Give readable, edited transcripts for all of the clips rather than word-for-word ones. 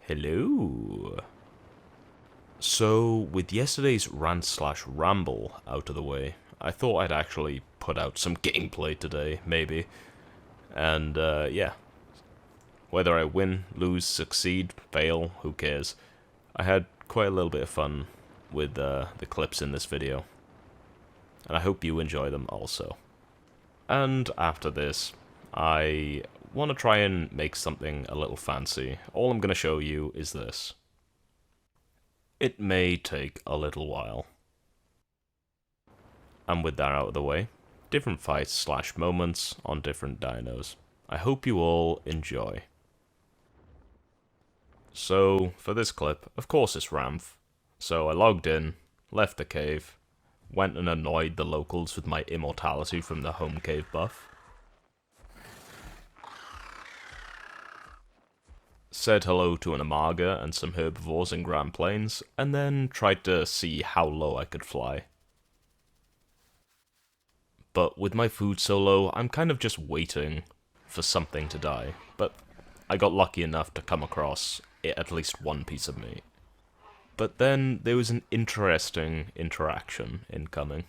Hello. So, with yesterday's rant/ramble out of the way, I thought I'd actually put out some gameplay today, maybe. And, yeah. Whether I win, lose, succeed, fail, who cares? I had quite a little bit of fun with the clips in this video. And I hope you enjoy them also. And after this, I want to try and make something a little fancy. All I'm going to show you is this. It may take a little while. And with that out of the way, different fights/moments on different dinos. I hope you all enjoy. So, for this clip, of course it's Ramf. So I logged in, left the cave, went and annoyed the locals with my immortality from the home cave buff. Said hello to an Amaga and some herbivores in Grand Plains, and then tried to see how low I could fly. But with my food so low, I'm kind of just waiting for something to die. But I got lucky enough to come across at least one piece of meat. But then there was an interesting interaction incoming.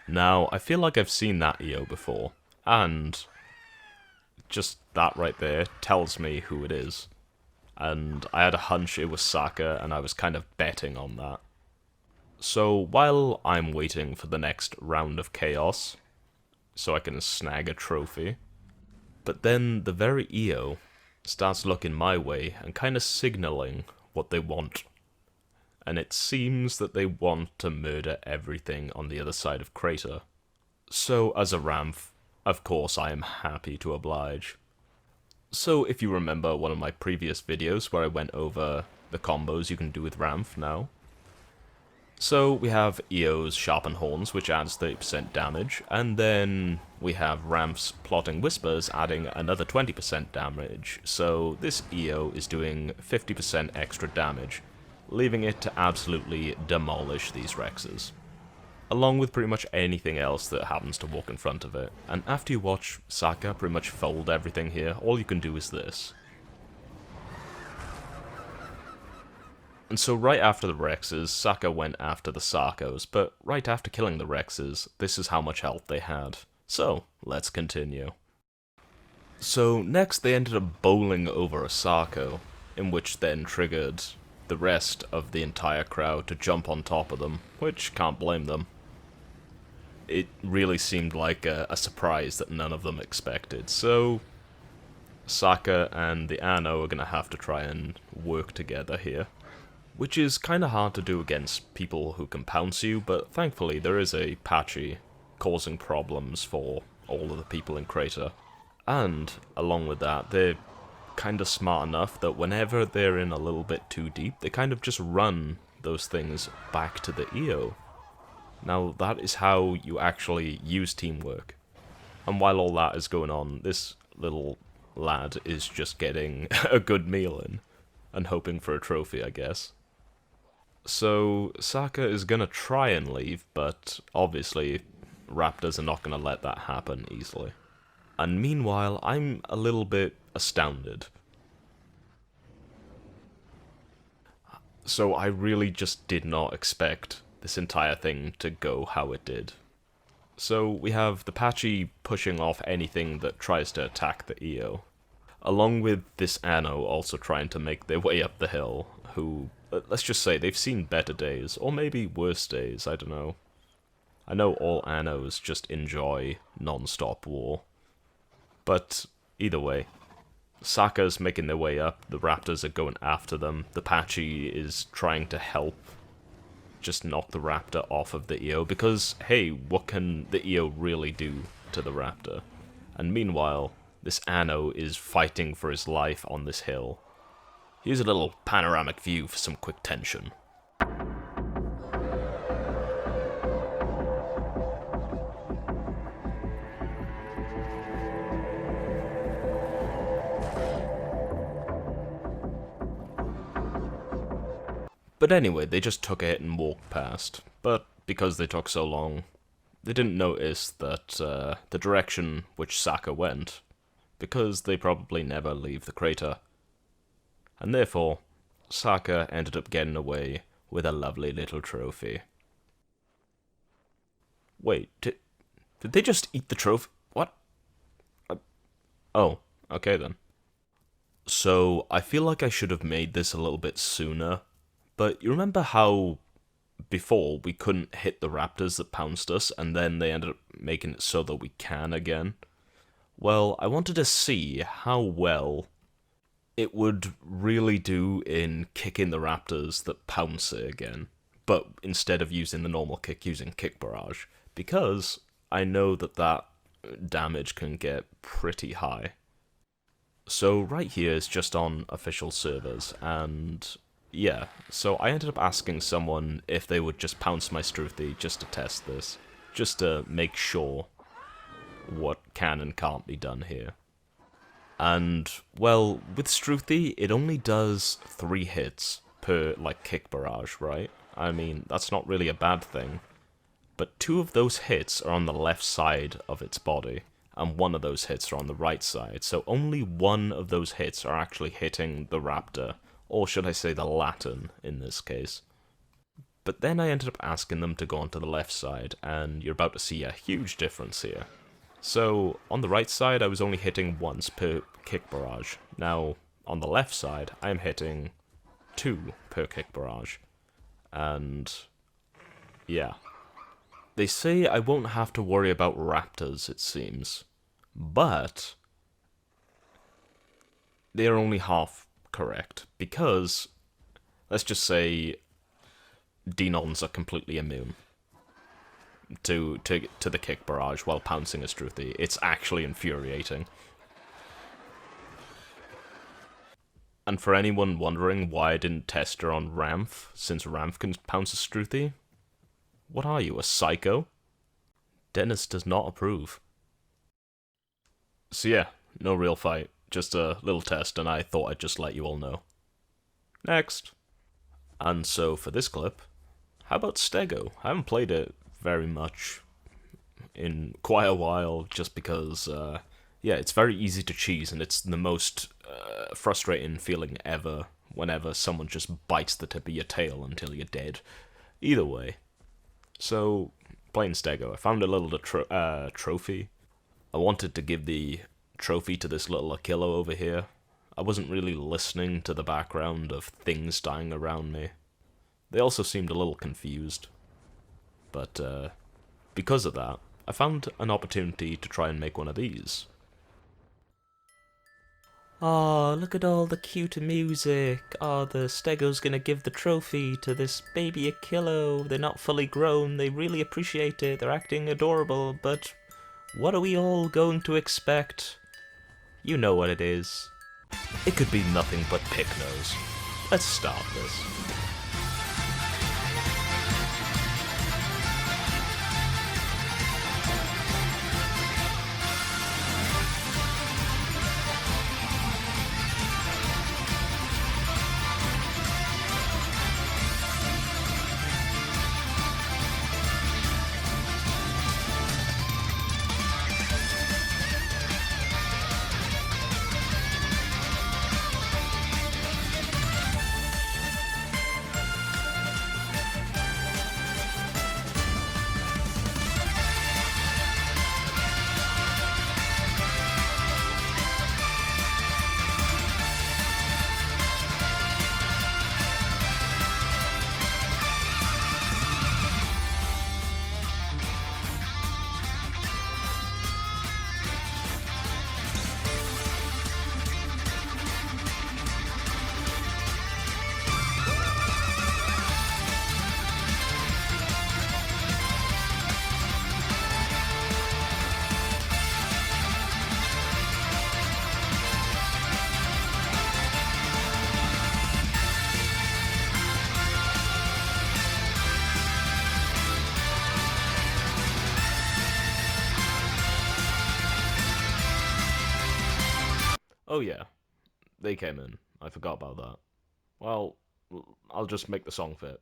Now, I feel like I've seen that EO before, and just that right there tells me who it is. And I had a hunch it was Saka, and I was kind of betting on that. So while I'm waiting for the next round of chaos, so I can snag a trophy, but then the very EO starts looking my way and kind of signaling what they want. And it seems that they want to murder everything on the other side of Crater. So as a Ramf, of course I am happy to oblige. So if you remember one of my previous videos where I went over the combos you can do with Ramf now. So we have EO's Sharpened Horns, which adds 30% damage, and then we have Ramf's Plotting Whispers adding another 20% damage, so this EO is doing 50% extra damage, leaving it to absolutely demolish these Rexes, along with pretty much anything else that happens to walk in front of it. And after you watch Saka pretty much fold everything here, all you can do is this. And so right after the Rexes, Saka went after the Sarkos, but right after killing the Rexes, this is how much health they had. So, let's continue. So next they ended up bowling over a Sarko, in which then triggered the rest of the entire crowd to jump on top of them, which can't blame them. It really seemed like a surprise that none of them expected, so Saka and the Anno are gonna have to try and work together here. Which is kinda hard to do against people who can pounce you, but thankfully there is a patchy causing problems for all of the people in Crater. And, along with that, they're kind of smart enough that whenever they're in a little bit too deep, they kind of just run those things back to the EO. Now, that is how you actually use teamwork. And while all that is going on, this little lad is just getting a good meal in, and hoping for a trophy, I guess. So, Saka is gonna try and leave, but obviously, Raptors are not gonna let that happen easily. And meanwhile, I'm a little bit astounded. So I really just did not expect this entire thing to go how it did. So we have the Patchy pushing off anything that tries to attack the EO, along with this Anno also trying to make their way up the hill, who, let's just say, they've seen better days, or maybe worse days, I don't know. I know all Annos just enjoy non-stop war. But, either way, Saka's making their way up, the Raptors are going after them, the Patchy is trying to help just knock the Raptor off of the EO, because, hey, what can the EO really do to the Raptor? And meanwhile, this Anno is fighting for his life on this hill. Here's a little panoramic view for some quick tension. But anyway, they just took a hit and walked past. But because they took so long, they didn't notice that the direction which Saka went, because they probably never leave the crater. And therefore, Saka ended up getting away with a lovely little trophy. Wait, did they just eat the trophy? What? Oh, okay then. So, I feel like I should have made this a little bit sooner, but you remember how before we couldn't hit the raptors that pounced us, and then they ended up making it so that we can again? Well, I wanted to see how well it would really do in kicking the raptors that pounce it again, but instead of using the normal kick, using kick barrage, because I know that damage can get pretty high. So right here is just on official servers, and yeah, so I ended up asking someone if they would just pounce my Struthy just to test this, just to make sure what can and can't be done here. And, well, with Struthy, it only does 3 hits per, like, kick barrage, right? I mean, that's not really a bad thing. But 2 of those hits are on the left side of its body, and 1 of those hits are on the right side, so only 1 of those hits are actually hitting the raptor, or should I say the Latin in this case. But then I ended up asking them to go onto the left side, and you're about to see a huge difference here. So, on the right side, I was only hitting once per kick barrage. Now, on the left side, I'm hitting 2 per kick barrage. And, yeah. They say I won't have to worry about raptors, it seems. But they are only half correct, because, let's just say, Dinos are completely immune to the kick barrage while pouncing a Struthy. It's actually infuriating. And for anyone wondering why I didn't test her on Ramf, since Ramf can pounce a Struthy, what are you, a psycho? Dennis does not approve. So yeah, no real fight, just a little test, and I thought I'd just let you all know. Next. And so for this clip, how about Stego? I haven't played it very much in quite a while, just because, yeah, it's very easy to cheese, and it's the most frustrating feeling ever whenever someone just bites the tip of your tail until you're dead. Either way. So, playing Stego, I found a little trophy. I wanted to give the trophy to this little Achillo over here. I wasn't really listening to the background of things dying around me. They also seemed a little confused. But, because of that, I found an opportunity to try and make one of these. Oh, look at all the cute music. Oh, the Stego's gonna give the trophy to this baby Achillo. They're not fully grown, they really appreciate it, they're acting adorable, but what are we all going to expect? You know what it is. It could be nothing but pick nose. Let's start this. Oh yeah, they came in. I forgot about that. Well, I'll just make the song fit.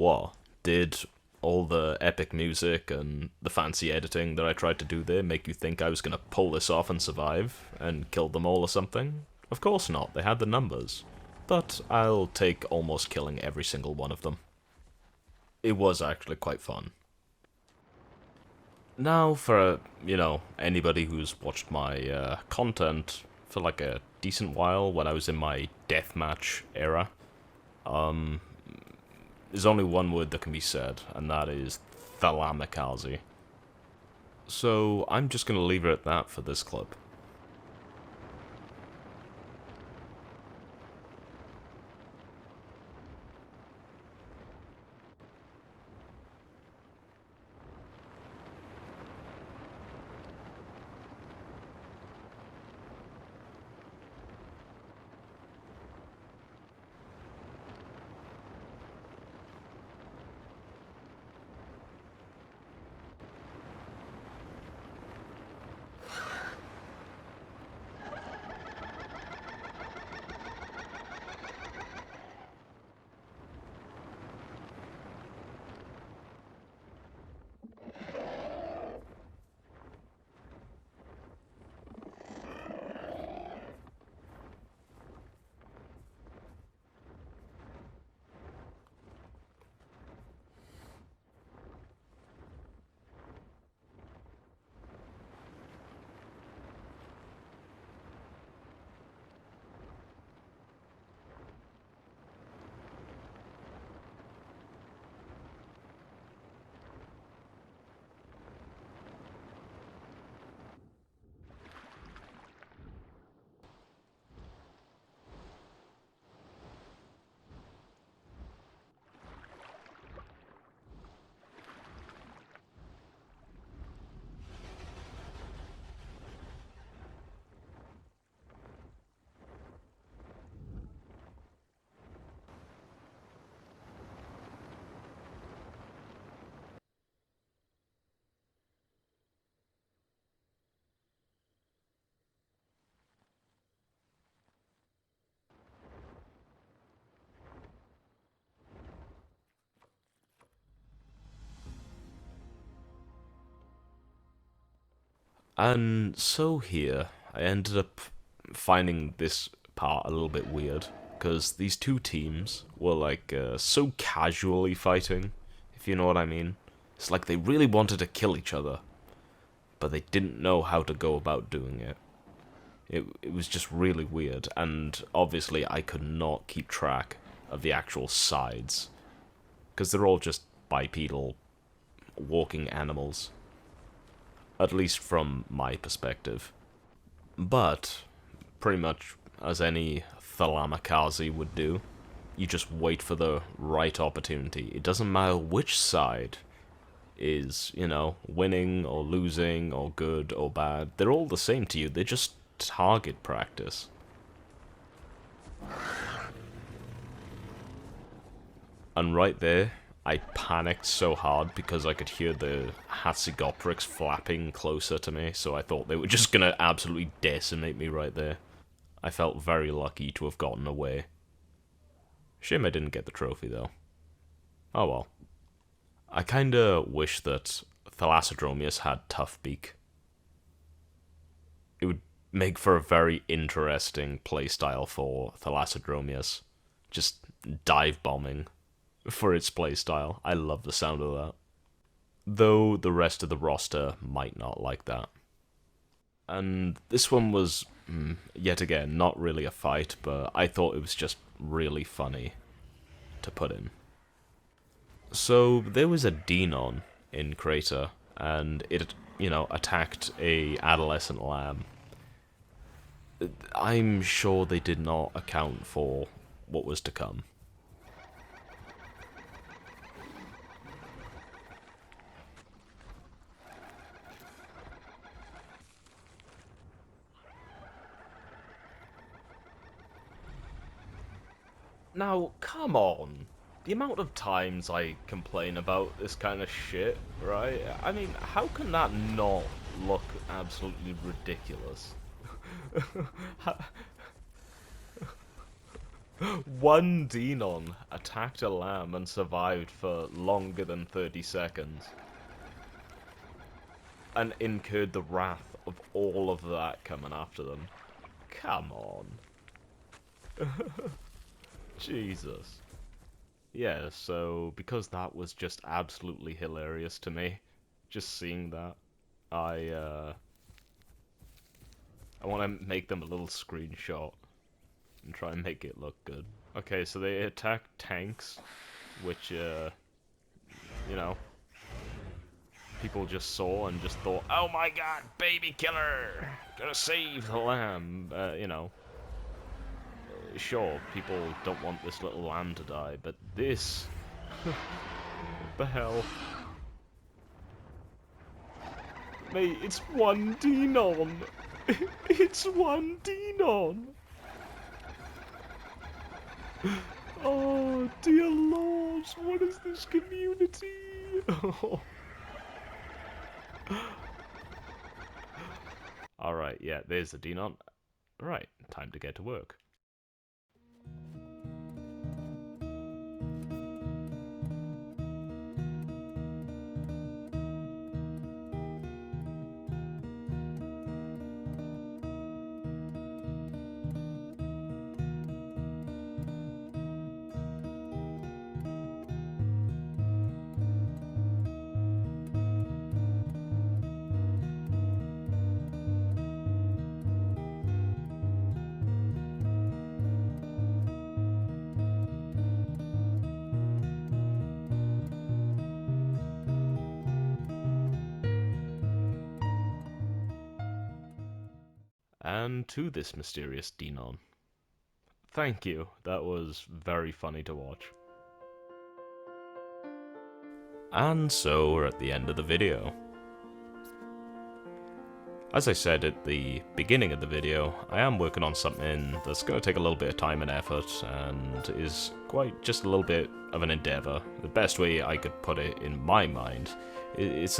What? Did all the epic music and the fancy editing that I tried to do there make you think I was gonna pull this off and survive, and kill them all or something? Of course not, they had the numbers. But I'll take almost killing every single one of them. It was actually quite fun. Now, for, anybody who's watched my content for like a decent while when I was in my deathmatch era, there's only one word that can be said, and that is Maazi. So I'm just gonna leave it at that for this clip. And so here, I ended up finding this part a little bit weird, because these two teams were like so casually fighting, if you know what I mean. It's like they really wanted to kill each other, but they didn't know how to go about doing it. It was just really weird, and obviously I could not keep track of the actual sides, because they're all just bipedal walking animals. At least from my perspective. But, pretty much as any Maazi would do, you just wait for the right opportunity. It doesn't matter which side is, winning or losing or good or bad. They're all the same to you. They're just target practice. And right there, I panicked so hard because I could hear the Hatzigoprix flapping closer to me, so I thought they were just gonna absolutely decimate me right there. I felt very lucky to have gotten away. Shame I didn't get the trophy, though. Oh well. I kinda wish that Thalassodromius had Tough Beak. It would make for a very interesting playstyle for Thalassodromius. Just dive bombing for its playstyle. I love the sound of that. Though the rest of the roster might not like that. And this one was, yet again, not really a fight, but I thought it was just really funny to put in. So there was a Dinon in Crater, and it, attacked a adolescent lamb. I'm sure they did not account for what was to come. Now, come on. The amount of times I complain about this kind of shit, right? I mean, how can that not look absolutely ridiculous? One Dinon attacked a lamb and survived for longer than 30 seconds. And incurred the wrath of all of that coming after them. Come on. Jesus. Yeah, so because that was just absolutely hilarious to me, just seeing that, I want to make them a little screenshot and try and make it look good. Okay, so they attack tanks, which, you know, people just saw and just thought, oh my god, baby killer! Gonna save the lamb! You know, sure, people don't want this little lamb to die, but this... what the hell? Mate, it's one Dinon! It's one Dinon! Oh, dear lords, what is this community? Alright, yeah, there's the Dinon. Right, time to get to work. And to this mysterious Dinon. Thank you, that was very funny to watch. And so we're at the end of the video. As I said at the beginning of the video, I am working on something that's going to take a little bit of time and effort, and is quite just a little bit of an endeavour. The best way I could put it in my mind, it's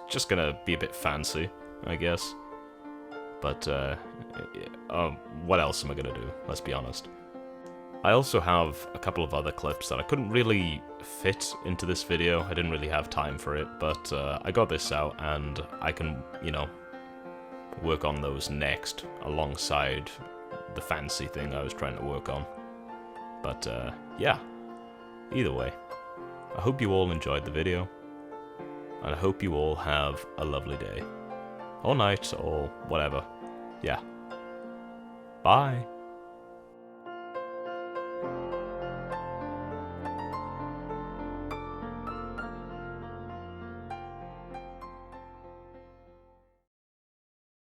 just going to be a bit fancy, I guess. But, what else am I going to do? Let's be honest. I also have a couple of other clips that I couldn't really fit into this video. I didn't really have time for it, but I got this out, and I can, you know, work on those next, alongside the fancy thing I was trying to work on. But, yeah. Either way, I hope you all enjoyed the video, and I hope you all have a lovely day. Or night, or whatever. Yeah. Bye.